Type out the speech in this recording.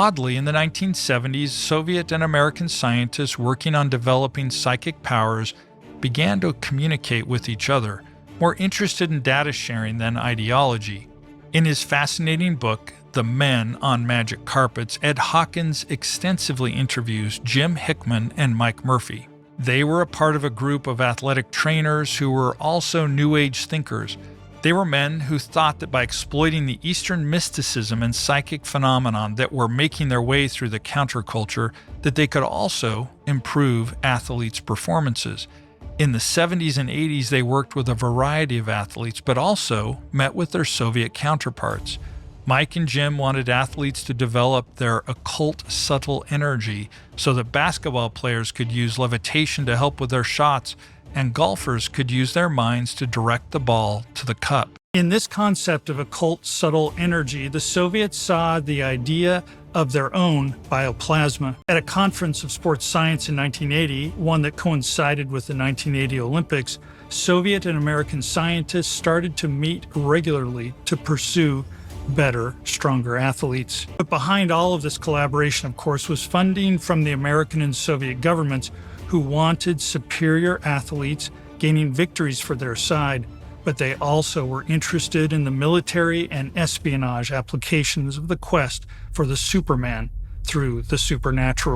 Oddly, in the 1970s, Soviet and American scientists working on developing psychic powers began to communicate with each other, more interested in data sharing than ideology. In his fascinating book, The Men on Magic Carpets, Ed Hawkins extensively interviews Jim Hickman and Mike Murphy. They were a part of a group of athletic trainers who were also New Age thinkers. They were men who thought that by exploiting the Eastern mysticism and psychic phenomenon that were making their way through the counterculture, that they could also improve athletes' performances. In the 70s and 80s, they worked with a variety of athletes, but also met with their Soviet counterparts. Mike and Jim wanted athletes to develop their occult subtle energy so that basketball players could use levitation to help with their shots, and golfers could use their minds to direct the ball to the cup. In this concept of occult subtle energy, the Soviets saw the idea of their own bioplasma. At a conference of sports science in 1980, one that coincided with the 1980 Olympics, Soviet and American scientists started to meet regularly to pursue better, stronger athletes. But behind all of this collaboration, of course, was funding from the American and Soviet governments who wanted superior athletes gaining victories for their side, but they also were interested in the military and espionage applications of the quest for the Superman through the supernatural.